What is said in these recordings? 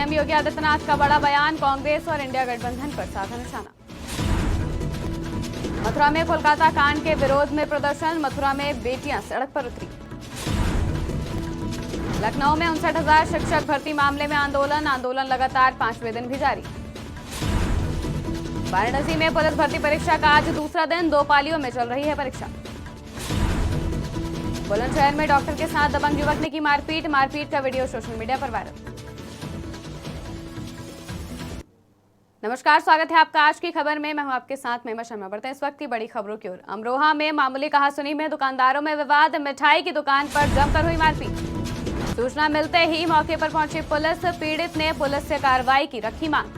CM Yogi Adityanath का बड़ा बयान, कांग्रेस और इंडिया गठबंधन पर साधा निशाना। मथुरा में कोलकाता कांड के विरोध में प्रदर्शन, मथुरा में बेटियां सड़क पर उतरी। लखनऊ में 59,000 शिक्षक भर्ती मामले में आंदोलन लगातार 5वें दिन भी जारी। वाराणसी में पुलिस भर्ती परीक्षा का आज दूसरा दिन, 2 पालियों में चल रही है परीक्षा। बुलंदशहर में डॉक्टर के साथ दबंग युवक ने की मारपीट का वीडियो सोशल मीडिया पर वायरल। नमस्कार, स्वागत है आपका आज की खबर में। मैं हूं आपके साथ महिमा शर्मा। बढ़ते हैं इस वक्त की बड़ी खबरों की ओर। अमरोहा में मामूली कहासुनी में दुकानदारों में विवाद, मिठाई की दुकान पर जमकर हुई मारपीट। सूचना मिलते ही मौके पर पहुंची पुलिस, पीड़ित ने पुलिस से कार्रवाई की रखी मांग।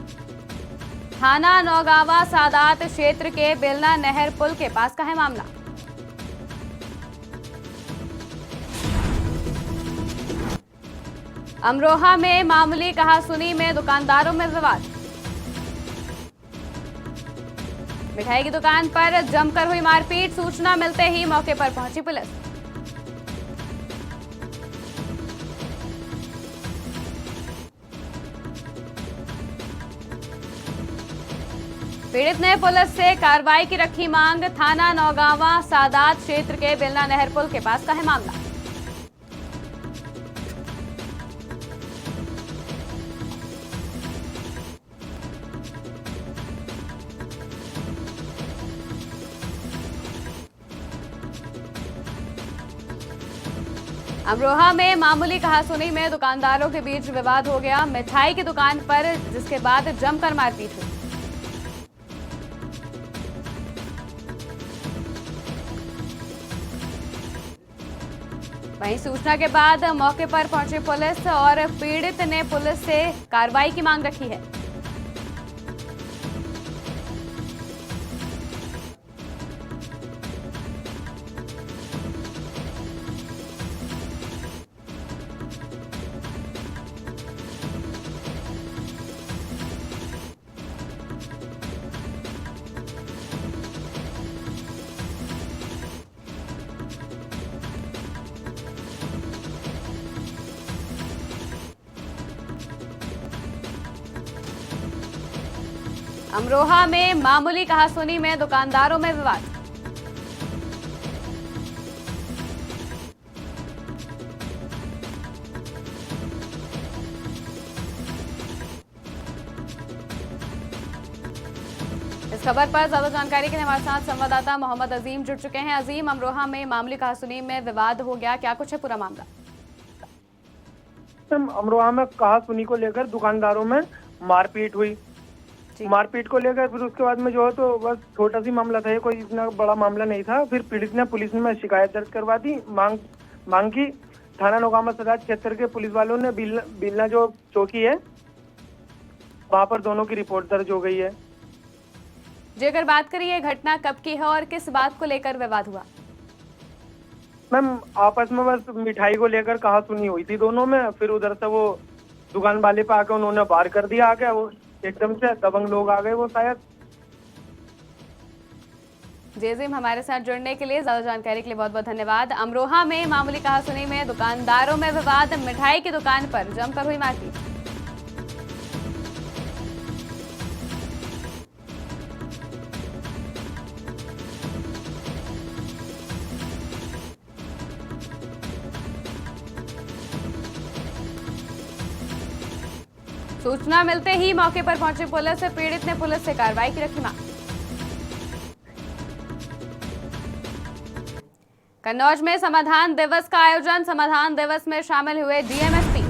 थाना नौगावा सादात क्षेत्र के बेलना नहर पुल के पास का है मामला। अमरोहा में मामूली कहासुनी में दुकानदारों में विवाद, मिठाई की दुकान पर जमकर हुई मारपीट। सूचना मिलते ही मौके पर पहुंची पुलिस। पीड़ित ने पुलिस से कार्रवाई की रखी मांग। थाना नौगावा सादात क्षेत्र के बेलना नहर पुल के पास का है मामला। अमरोहा में मामूली कहासुनी में दुकानदारों के बीच विवाद हो गया, मिठाई की दुकान पर, जिसके बाद जमकर मारपीट हुई। वहीं सूचना के बाद मौके पर पहुंची पुलिस और पीड़ित ने पुलिस से कार्रवाई की मांग रखी है। अमरोहा में मामूली कहासुनी में दुकानदारों में विवाद। इस खबर पर ज्यादा जानकारी के लिए हमारे साथ संवाददाता मोहम्मद अजीम जुड़ चुके हैं। अजीम, अमरोहा में मामूली कहासुनी में विवाद हो गया, क्या कुछ है पूरा मामला? अमरोहा में कहासुनी को लेकर दुकानदारों में मारपीट हुई। मारपीट को लेकर फिर उसके बाद में जो है तो बस छोटा सी मामला था, ये कोई इतना बड़ा मामला नहीं था। फिर पीड़ित ने पुलिस में शिकायत दर्ज करवा दी, मांग की। थाना नौगावा सदात क्षेत्र के पुलिस वालों ने बिलना जो चौकी है वहां पर दोनों की रिपोर्ट दर्ज हो गई है। जी, अगर बात करें ये घटना कब की है और किस बात को लेकर विवाद हुआ? मैम, आपस में बस मिठाई को लेकर कहासुनी हुई थी दोनों में। फिर उधर से वो दुकान वाले पे आके उन्होंने बाहर कर दिया आके, वो एकदम से दबंग लोग आ गए वो शायद। जेजिम, हमारे साथ जुड़ने के लिए, ज्यादा जानकारी के लिए बहुत बहुत धन्यवाद। अमरोहा में मामूली कहासुनी में दुकानदारों में विवाद, मिठाई की दुकान पर जमकर हुई मारपीट। सूचना मिलते ही मौके पर पहुंची पुलिस, पीड़ित ने पुलिस से कार्रवाई की रखी मांग। कन्नौज में समाधान दिवस का आयोजन, समाधान दिवस में शामिल हुए डीएम-एसपी।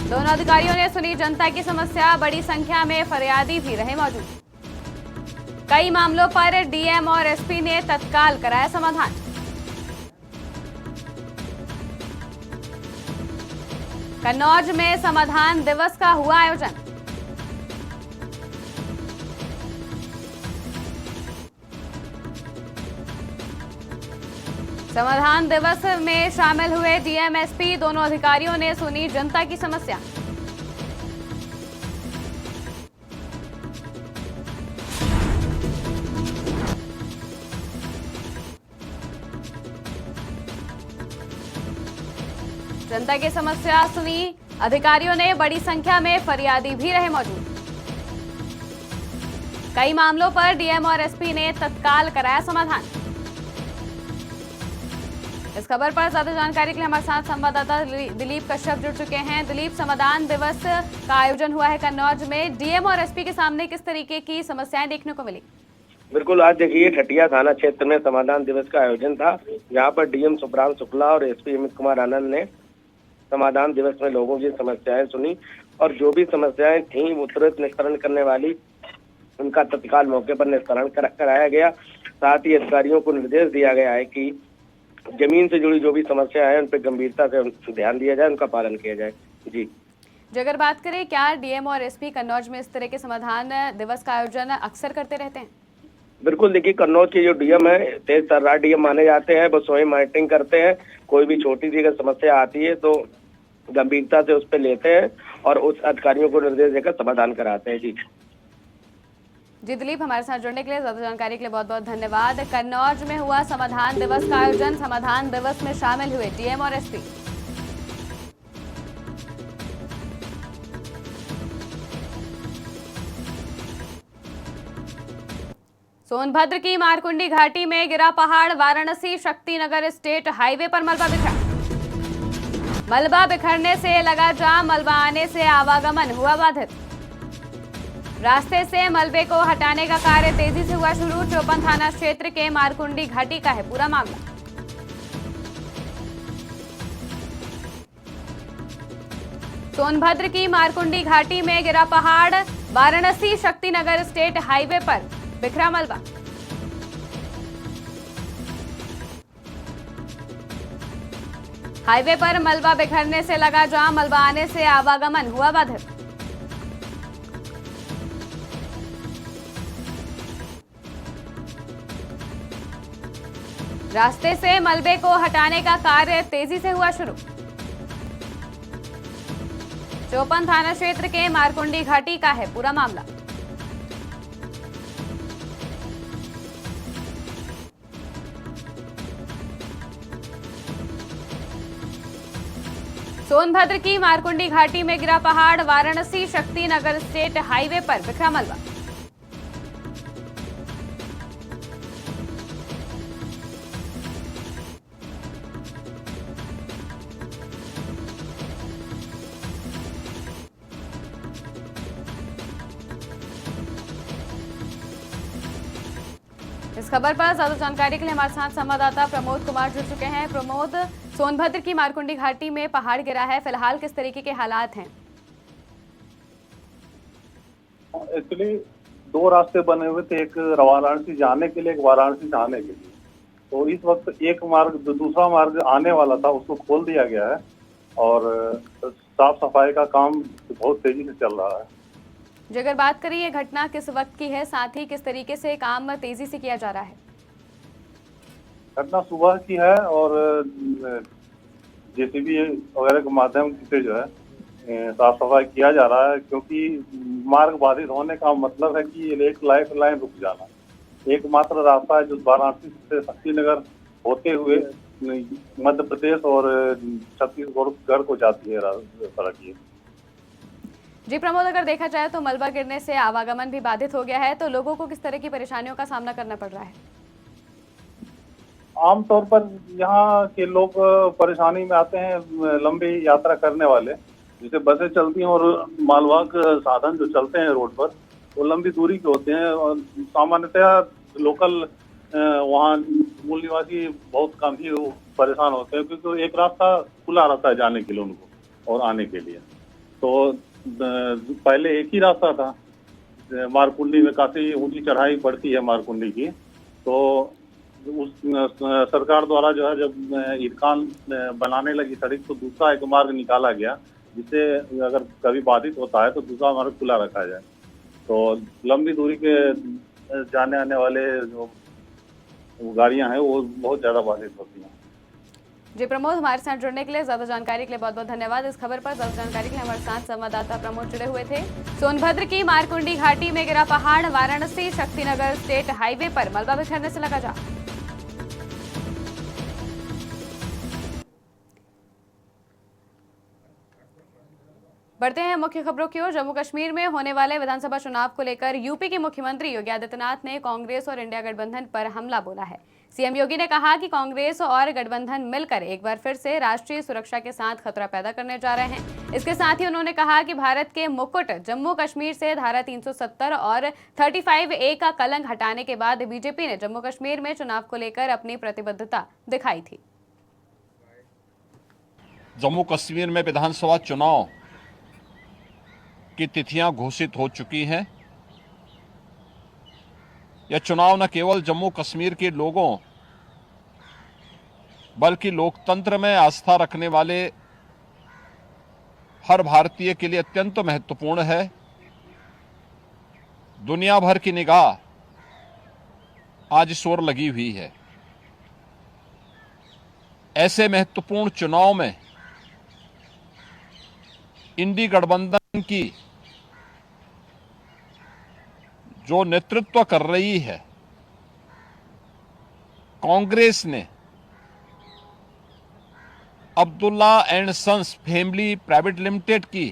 दोनों अधिकारियों ने सुनी जनता की समस्या, बड़ी संख्या में फरियादी भी रहे मौजूद। कई मामलों पर डीएम और एसपी ने तत्काल कराया समाधान। कन्नौज में समाधान दिवस का हुआ आयोजन। समाधान दिवस में शामिल हुए डीएम, एसपी, दोनों अधिकारियों ने सुनी जनता की समस्या। जनता की समस्या सुनी अधिकारियों ने बड़ी संख्या में फरियादी भी रहे मौजूद। कई मामलों पर डीएम और एसपी ने तत्काल कराया समाधान। इस खबर पर ज्यादा जानकारी के लिए हमारे साथ संवाददाता दिलीप कश्यप जुड़ चुके हैं। दिलीप, समाधान दिवस का आयोजन हुआ है कन्नौज में, डीएम और एसपी के सामने किस तरीके की समस्याएं देखने को मिली? बिल्कुल, आज देखिए ठटिया थाना क्षेत्र में समाधान दिवस का आयोजन था। यहाँ पर डीएम सुब्राम शुक्ला और एसपी अमित कुमार आनंद ने समाधान दिवस में लोगों की समस्याएं सुनी और जो भी समस्याएं थी वो तुरंत निस्तारण करने वाली उनका तत्काल मौके पर निस्तारण कराया गया। साथ ही अधिकारियों को निर्देश दिया गया है कि जमीन से जुड़ी जो भी समस्या है उन पर गंभीरता से ध्यान दिया जाए, उनका पालन किया जाए। जी, अगर बात करें, क्या डीएम और एसपी कन्नौज में इस तरह के समाधान दिवस का आयोजन अक्सर करते रहते हैं? बिल्कुल, देखिए कन्नौज के जो डीएम है तेज तर्रार डीएम माने जाते हैं। वो स्वयं मॉनिटरिंग करते हैं, कोई भी छोटी सी अगर समस्या आती है तो गंभीरता से उस पर लेते हैं और उस अधिकारियों को निर्देश देकर समाधान कराते हैं। जी दिलीप, हमारे साथ जुड़ने के लिए, ज्यादा जानकारी के लिए बहुत बहुत धन्यवाद। कन्नौज में हुआ समाधान दिवस का आयोजन, समाधान दिवस में शामिल हुए डीएम और एसपी। सोनभद्र की मारकुंडी घाटी में गिरा पहाड़, वाराणसी शक्तिनगर स्टेट हाईवे पर मलबा बिखरा। मलबा बिखरने से लगा जाम, मलबा आने से आवागमन हुआ बाधित। रास्ते से मलबे को हटाने का कार्य तेजी से हुआ शुरू। चौपन थाना क्षेत्र के मारकुंडी घाटी का है पूरा मामला। सोनभद्र की मारकुंडी घाटी में गिरा पहाड़, वाराणसी शक्तिनगर स्टेट हाईवे पर बिखरा मलबा। हाईवे पर मलबा बिखरने से लगा जाम, मलबा आने से आवागमन हुआ बाधित। रास्ते से मलबे को हटाने का कार्य तेजी से हुआ शुरू। चौपन थाना क्षेत्र के मारकुंडी घाटी का है पूरा मामला। सोनभद्र की मारकुंडी घाटी में गिरा पहाड़, वाराणसी शक्तिनगर स्टेट हाईवे पर बिखरा मलबा। इस खबर पर ज्यादा जानकारी के लिए हमारे साथ संवाददाता प्रमोद कुमार जुड़ चुके हैं। प्रमोद, सोनभद्र की मारकुंडी घाटी में पहाड़ गिरा है, फिलहाल किस तरीके के हालात हैं? एक्चुअली दो रास्ते बने हुए थे, एक वाराणसी जाने के लिए, एक वाराणसी से आने के लिए। तो इस वक्त एक मार्ग, दूसरा मार्ग आने वाला था, उसको खोल दिया गया है और साफ सफाई का काम बहुत तेजी से चल रहा है। अगर बात करें ये घटना किस वक्त की है, साथ ही किस तरीके से काम तेजी से किया जा रहा है? घटना सुबह की है और जेसीबी वगैरह के माध्यम से जो है साफ सफाई किया जा रहा है, क्योंकि मार्ग बाधित होने का मतलब है कि एक लाइफ लाइन रुक जाना। एकमात्र रास्ता है जो वाराणसी से शक्तिनगर होते हुए मध्य प्रदेश और छत्तीसगढ़ को जाती है सड़क ये। जी प्रमोद, अगर देखा जाए तो मलबा गिरने से आवागमन भी बाधित हो गया है, तो लोगों को किस तरह की परेशानियों का सामना करना पड़ रहा है? आमतौर पर यहाँ के लोग परेशानी में आते हैं, लंबी यात्रा करने वाले, जैसे बसें चलती हैं और मालवाहक साधन जो चलते हैं रोड पर, वो लंबी दूरी के होते हैं और सामान्यतः लोकल वहाँ मूल निवासी बहुत कम ही परेशान होते हैं, क्योंकि एक रास्ता खुला रहता है जाने के लिए उनको और आने के लिए। तो पहले एक ही रास्ता था, मारकुंडी में काफी ऊंची चढ़ाई पड़ती है मारकुंडी की, तो उस सरकार द्वारा जो है जब ईरकान बनाने लगी सड़क, तो दूसरा एक मार्ग निकाला गया, जिससे अगर कभी बाधित होता है तो दूसरा मार्ग खुला रखा जाए। तो लंबी दूरी के जाने आने वाले जो गाड़ियां हैं वो बहुत ज्यादा बाधित होती हैं। जी प्रमोद, हमारे साथ जुड़ने के लिए, ज्यादा जानकारी के लिए बहुत बहुत धन्यवाद। इस खबर पर ज्यादा जानकारी के लिए हमारे साथ संवाददाता प्रमोद जुड़े हुए थे। सोनभद्र की मारकुंडी घाटी में गिरा पहाड़, वाराणसी शक्तिनगर स्टेट हाईवे पर मलबा बिखरने से लगा जाम। बढ़ते हैं मुख्य खबरों की ओर। जम्मू कश्मीर में होने वाले विधानसभा चुनाव को लेकर यूपी के मुख्यमंत्री योगी आदित्यनाथ ने कांग्रेस और इंडिया गठबंधन पर हमला बोला है। सीएम योगी ने कहा कि कांग्रेस और गठबंधन मिलकर एक बार फिर से राष्ट्रीय सुरक्षा के साथ खतरा पैदा करने जा रहे हैं। इसके साथ ही उन्होंने कहा कि भारत के मुकुट जम्मू कश्मीर से धारा 370 और 35A का कलंक हटाने के बाद बीजेपी ने जम्मू कश्मीर में चुनाव को लेकर अपनी प्रतिबद्धता दिखाई थी। जम्मू कश्मीर में विधानसभा चुनाव की तिथियां घोषित हो चुकी हैं। यह चुनाव न केवल जम्मू कश्मीर के लोगों बल्कि लोकतंत्र में आस्था रखने वाले हर भारतीय के लिए अत्यंत महत्वपूर्ण है। दुनिया भर की निगाह आज इस ओर लगी हुई है। ऐसे महत्वपूर्ण चुनाव में इंडी गठबंधन की जो नेतृत्व कर रही है कांग्रेस ने Abdullah and sons family private limited की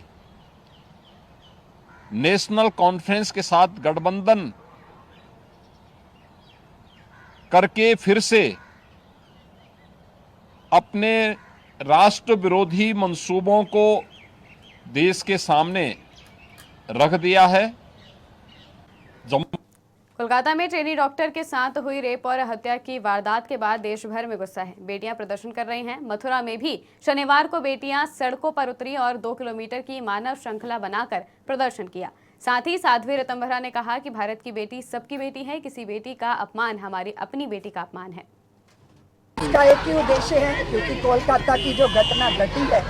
नेशनल कॉन्फ्रेंस के साथ गठबंधन करके फिर से अपने राष्ट्र विरोधी मंसूबों को देश के सामने रख दिया है। कोलकाता में ट्रेनी डॉक्टर के साथ हुई रेप और हत्या की वारदात के बाद देश भर में गुस्सा है। बेटियां प्रदर्शन कर रही हैं। मथुरा में भी शनिवार को बेटियां सड़कों पर उतरी और 2 किलोमीटर की मानव श्रृंखला बनाकर प्रदर्शन किया। साथ ही साध्वी ऋतंभरा ने कहा कि भारत की बेटी सबकी बेटी है, किसी बेटी का अपमान हमारी अपनी बेटी का अपमान है। इसका एक ही उद्देश्य है, क्योंकि कोलकाता की जो घटना घटी है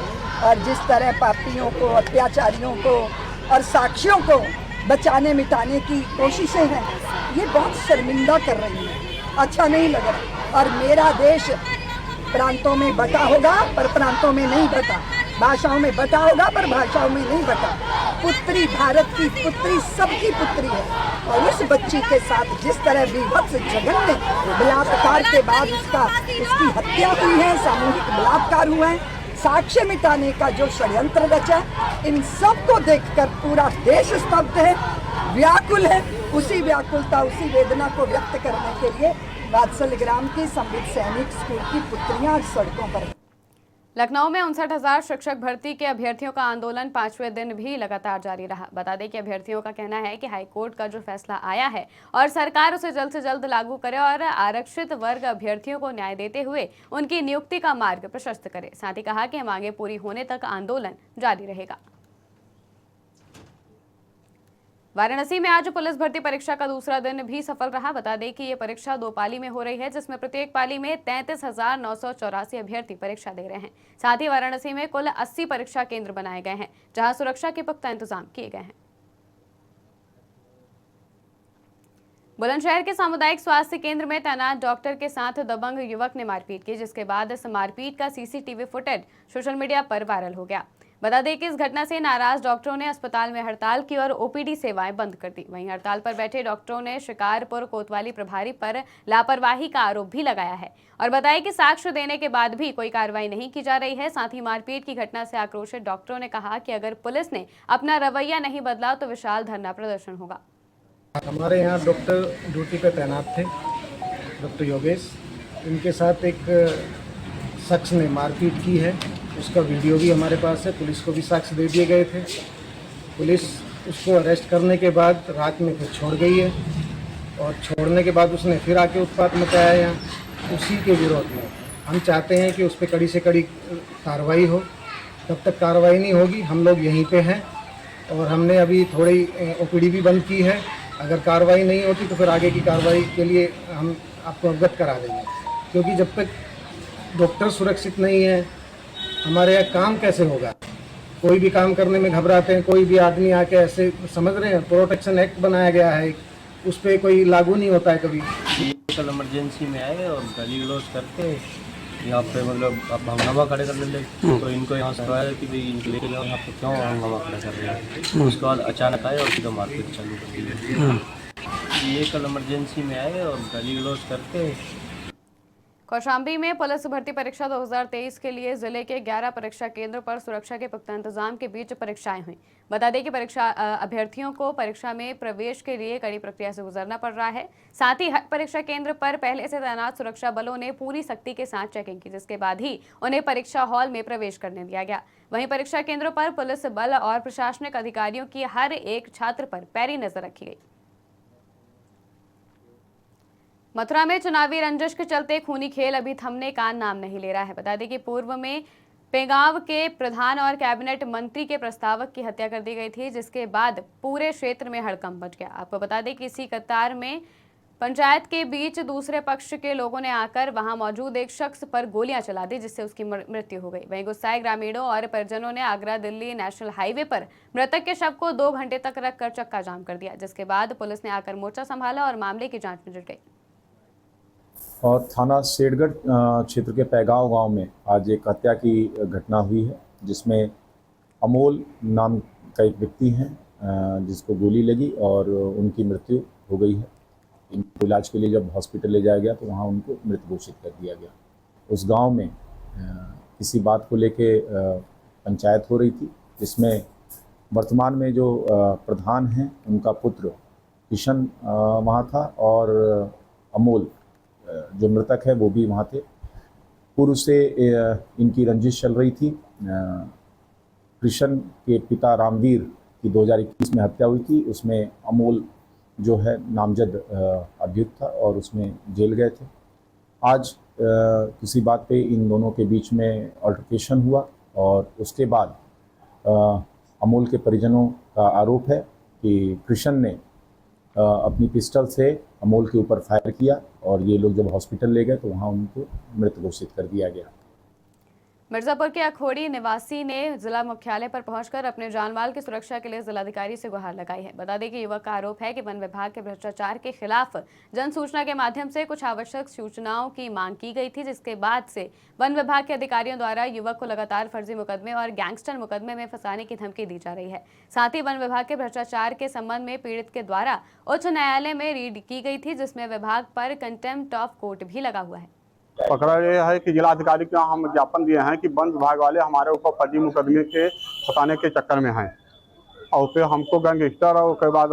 और जिस तरह पापियों को, अत्याचारियों को और साक्षियों को बचाने मिटाने की कोशिशें हैं, ये बहुत शर्मिंदा कर रही हैं। अच्छा नहीं लग रहा। और मेरा देश प्रांतों में बटा होगा पर प्रांतों में नहीं बटा, भाषाओं में बटा होगा पर भाषाओं में नहीं बटा। पुत्री भारत की पुत्री सबकी पुत्री है और इस बच्ची के साथ जिस तरह विभत्स जघन्य बलात्कार के बाद उसकी हत्या हुई है, सामूहिक बलात्कार हुआ है, साक्ष्य मिटाने का जो षड्यंत्र रचा, इन सब को देखकर पूरा देश स्तब्ध है, व्याकुल है। उसी व्याकुलता, उसी वेदना को व्यक्त करने के लिए वात्सल ग्राम की संवित सैनिक स्कूल की पुत्रियां सड़कों पर। लखनऊ में 59,000 शिक्षक भर्ती के अभ्यर्थियों का आंदोलन 5वें दिन भी लगातार जारी रहा। बता दें कि अभ्यर्थियों का कहना है कि हाईकोर्ट का जो फैसला आया है और सरकार उसे जल्द से जल्द लागू करे और आरक्षित वर्ग अभ्यर्थियों को न्याय देते हुए उनकी नियुक्ति का मार्ग प्रशस्त करे। साथ ही कहा कि मांगे पूरी होने तक आंदोलन जारी रहेगा। वाराणसी में आज पुलिस भर्ती परीक्षा का दूसरा दिन भी सफल रहा। बता दें कि ये परीक्षा 2 पाली में हो रही है, जिसमें प्रत्येक पाली में 33,984 अभ्यर्थी परीक्षा दे रहे हैं। साथ ही वाराणसी में कुल 80 परीक्षा केंद्र बनाए गए हैं, जहां सुरक्षा के पुख्ता इंतजाम किए गए हैं। बुलंदशहर के सामुदायिक स्वास्थ्य केंद्र में तैनात डॉक्टर के साथ दबंग युवक ने मारपीट की, जिसके बाद इस मारपीट का सीसीटीवी फुटेज सोशल मीडिया पर वायरल हो गया। बता दें कि इस घटना से नाराज डॉक्टरों ने अस्पताल में हड़ताल की और ओपीडी सेवाएं बंद कर दी। वहीं हड़ताल पर बैठे डॉक्टरों ने शिकारपुर कोतवाली प्रभारी पर लापरवाही का आरोप भी लगाया है और बताया कि साक्ष्य देने के बाद भी कोई कार्रवाई नहीं की जा रही है। साथ ही मारपीट की घटना से आक्रोशित डॉक्टरों ने कहा कि अगर पुलिस ने अपना रवैया नहीं बदला तो विशाल धरना प्रदर्शन होगा। हमारे यहाँ डॉक्टर ड्यूटी पर तैनात थे, डॉक्टर योगेश, इनके साथ एक शख्स ने मारपीट की है। उसका वीडियो भी हमारे पास है। पुलिस को भी साक्ष्य दे दिए गए थे। पुलिस उसको अरेस्ट करने के बाद रात में फिर छोड़ गई है और छोड़ने के बाद उसने फिर आके उत्पात मचाया यहाँ। उसी के विरोध में हम चाहते हैं कि उस पर कड़ी से कड़ी कार्रवाई हो। तब तक कार्रवाई नहीं होगी हम लोग यहीं पे हैं और हमने अभी थोड़ी ओपीडी भी बंद की है। अगर कार्रवाई नहीं होती तो फिर आगे की कार्रवाई के लिए हम आपको अवगत करा देंगे, क्योंकि जब तक डॉक्टर सुरक्षित नहीं है हमारे यहाँ काम कैसे होगा। कोई भी काम करने में घबराते हैं। कोई भी आदमी आके ऐसे समझ रहे हैं, प्रोटेक्शन एक्ट बनाया गया है, उस पर कोई लागू नहीं होता है कभी। कल इमरजेंसी में आए और गाली गलौज करके यहाँ पे मतलब अब हंगामा खड़े कर ले, तो इनको यहाँ से आया कि भाई इनको लेके जाओ, यहाँ पे क्यों हंगामा खड़ा कर रहे हैं। उसके बाद अचानक आए और सीधा मारपीट चालू कर दी। ये कल इमरजेंसी में आए और गाली गलौज करके। कौशाम्बी में पुलिस भर्ती परीक्षा 2023 के लिए जिले के 11 परीक्षा केंद्रों पर सुरक्षा के पुख्ता इंतजाम के बीच परीक्षाएं हुई। बता दें कि परीक्षा अभ्यर्थियों को परीक्षा में प्रवेश के लिए कड़ी प्रक्रिया से गुजरना पड़ रहा है। साथ ही हर परीक्षा केंद्र पर पहले से तैनात सुरक्षा बलों ने पूरी सख्ती के साथ चेकिंग की, जिसके बाद ही उन्हें परीक्षा हॉल में प्रवेश करने दिया गया। वहीं परीक्षा केंद्रों पर पुलिस बल और प्रशासनिक अधिकारियों की हर एक छात्र पर पैरी नजर रखी गई। मथुरा में चुनावी रंजिश के चलते खूनी खेल अभी थमने का नाम नहीं ले रहा है। बता दें कि पूर्व में पेगांव के प्रधान और कैबिनेट मंत्री के प्रस्तावक की हत्या कर दी गई थी, जिसके बाद पूरे क्षेत्र में हड़कंप मच गया। आपको बता दें कि इसी कतार में पंचायत के बीच दूसरे पक्ष के लोगों ने आकर वहां मौजूद एक शख्स पर गोलियां चला दी, जिससे उसकी मृत्यु हो गई। वहीं गुस्साए ग्रामीणों और परिजनों ने आगरा दिल्ली नेशनल हाईवे पर मृतक के शव को 2 घंटे तक रखकर चक्का जाम कर दिया, जिसके बाद पुलिस ने आकर मोर्चा संभाला और मामले की जांच में जुट गई। और थाना सेठगढ़ क्षेत्र के पैगांव गांव में आज एक हत्या की घटना हुई है, जिसमें अमोल नाम का एक व्यक्ति है जिसको गोली लगी और उनकी मृत्यु हो गई है। इनको इलाज के लिए जब हॉस्पिटल ले जाया गया तो वहां उनको मृत घोषित कर दिया गया। उस गांव में किसी बात को लेके पंचायत हो रही थी, जिसमें वर्तमान में जो प्रधान हैं उनका पुत्र किशन वहाँ था और अमोल जो मृतक है वो भी वहाँ थे। पूर्व से इनकी रंजिश चल रही थी। कृष्ण के पिता रामवीर की 2021 में हत्या हुई थी, उसमें अमोल जो है नामजद अभियुक्त था और उसमें जेल गए थे। आज किसी बात पे इन दोनों के बीच में अल्टरकेशन हुआ और उसके बाद अमोल के परिजनों का आरोप है कि कृष्ण ने अपनी पिस्टल से अमोल के ऊपर फायर किया और ये लोग जब हॉस्पिटल ले गए तो वहाँ उनको मृत घोषित कर दिया गया। मिर्जापुर के अखोड़ी निवासी ने जिला मुख्यालय पर पहुंचकर अपने जानमाल की सुरक्षा के लिए जिलाधिकारी से गुहार लगाई है। बता दें कि युवक का आरोप है कि वन विभाग के भ्रष्टाचार के खिलाफ जन सूचना के माध्यम से कुछ आवश्यक सूचनाओं की मांग की गई थी, जिसके बाद से वन विभाग के अधिकारियों द्वारा युवक को लगातार फर्जी मुकदमे और गैंगस्टर मुकदमे में फंसाने की धमकी दी जा रही है। साथ ही वन विभाग के भ्रष्टाचार के संबंध में पीड़ित के द्वारा उच्च न्यायालय में रीड की गई थी, जिसमें विभाग पर कंटेम्प्ट ऑफ कोर्ट भी लगा हुआ है। पकड़ा ये है कि जिलाधिकारी को हम ज्ञापन दिए हैं कि वन विभाग वाले हमारे ऊपर फर्जी मुकदमे के फंसाने के चक्कर में हैं और फिर हमको गैंगस्टर और उसके बाद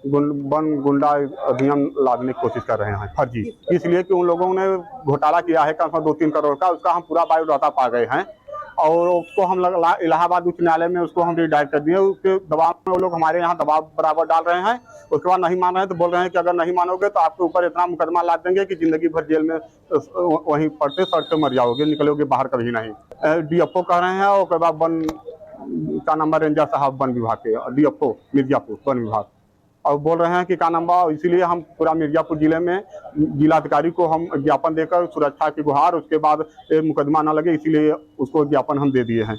वन गुंडा अधिनियम लादने की कोशिश कर रहे हैं फर्जी, इसलिए कि उन लोगों ने घोटाला किया है कम से कम 2-3 करोड़ का। उसका हम पूरा बायोडाटा पा गए हैं और उसको हम इलाहाबाद उच्च न्यायालय में उसको हम रिडायरेक्ट कर दिए। उसके दबाव में वो लोग हमारे यहाँ दबाव बराबर डाल रहे हैं। उसके बाद नहीं मान रहे हैं तो बोल रहे हैं कि अगर नहीं मानोगे तो आपके ऊपर इतना मुकदमा लाद देंगे कि जिंदगी भर जेल में वहीं पड़ते सड़क मर जाओगे, निकलोगे बाहर कभी नहीं। DFO कह रहे हैं और उसके बाद वन का नंबर रेंजर साहब वन विभाग के DFO मिर्जापुर वन विभाग और बोल रहे हैं कि का नंबर, इसीलिए हम पूरा मिर्जापुर जिले में जिलाधिकारी को हम ज्ञापन देकर सुरक्षा की गुहार, उसके बाद मुकदमा न लगे इसीलिए उसको ज्ञापन हम दे दिए हैं।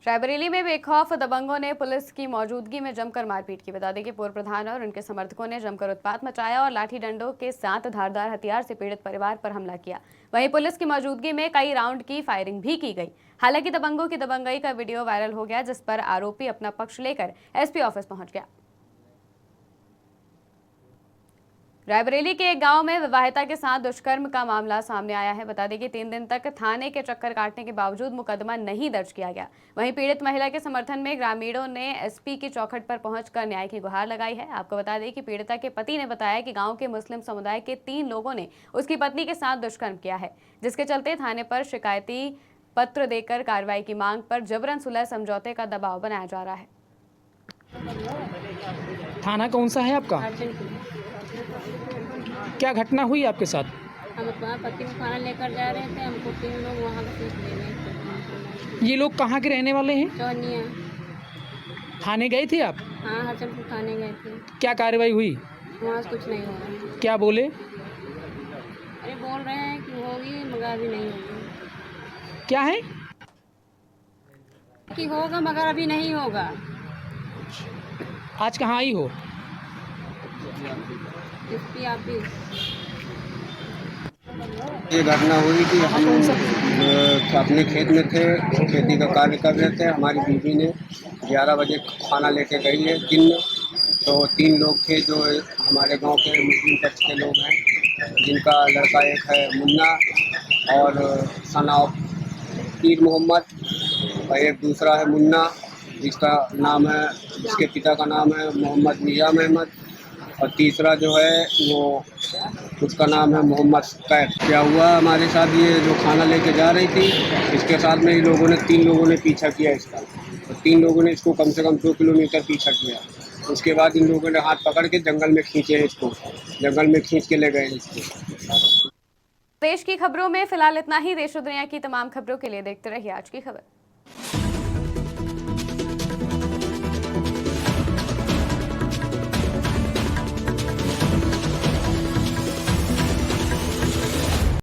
रायबरेली में बेखौफ दबंगों ने पुलिस की मौजूदगी में जमकर मारपीट की। बता दें कि पूर्व प्रधान और उनके समर्थकों ने जमकर उत्पात मचाया और लाठी डंडों के साथ धारदार हथियार से पीड़ित परिवार पर हमला किया। वहीं पुलिस की मौजूदगी में कई राउंड की फायरिंग भी की गई। हालांकि दबंगों की दबंगई का वीडियो वायरल हो गया, जिस पर आरोपी अपना पक्ष लेकर SP ऑफिस पहुंच गया। रायबरेली के एक गांव में विवाहिता के साथ दुष्कर्म का मामला सामने आया है। बता दें कि 3 दिन तक थाने के चक्कर काटने के बावजूद मुकदमा नहीं दर्ज किया गया। वहीं पीड़ित महिला के समर्थन में ग्रामीणों ने SP की चौखट पर पहुंचकर न्याय की गुहार लगाई है। आपको बता दें कि पीड़िता के पति ने बताया कि गांव के मुस्लिम समुदाय के 3 लोगों ने उसकी पत्नी के साथ दुष्कर्म किया है, जिसके चलते थाने पर शिकायती पत्र देकर कार्रवाई की मांग पर जबरन सुलह समझौते का दबाव बनाया जा रहा है। थाना कौन सा है आपका? क्या घटना हुई आपके साथ? हम अपना पति को खाना लेकर जा रहे थे, हमको 3 लोग वहाँ से ले गए। ये लोग कहाँ के रहने वाले हैं? चौनिया। थाने गए थे आप? हाँ, हरचंदपुर थाने गए थे। क्या कार्रवाई हुई? वहाँ से कुछ नहीं हुआ। क्या बोले? अरे बोल रहे हैं कि होगी मगर अभी नहीं होगी। क्या है कि होगा मगर अभी नहीं होगा। आज कहाँ आई हो? SP office. ये घटना हुई कि हम अपने खेत में थे, खेती का कार्य कर रहे थे। हमारी बीवी ने 11 बजे खाना लेके गई है दिन में, तो 3 लोग थे जो हमारे गांव के मुस्लिम पक्ष के लोग हैं, जिनका लड़का एक है मुन्ना और सनाब पीर मोहम्मद और एक दूसरा है मुन्ना, जिसका नाम है, जिसके पिता का नाम है मोहम्मद निजाम अहमद, और तीसरा जो है वो उसका नाम है मोहम्मद कैफ। क्या हुआ हमारे साथ, ये जो खाना लेके जा रही थी, इसके साथ में तीन लोगों ने पीछा किया इसका, तो 3 लोगों ने इसको कम से कम 2 किलोमीटर पीछा किया। उसके बाद इन लोगों ने हाथ पकड़ के जंगल में खींचे, इसको जंगल में खींच के ले गए इसको। देश की खबरों में फिलहाल इतना ही। देश और दुनिया की तमाम खबरों के लिए देखते रहिए आज की खबर।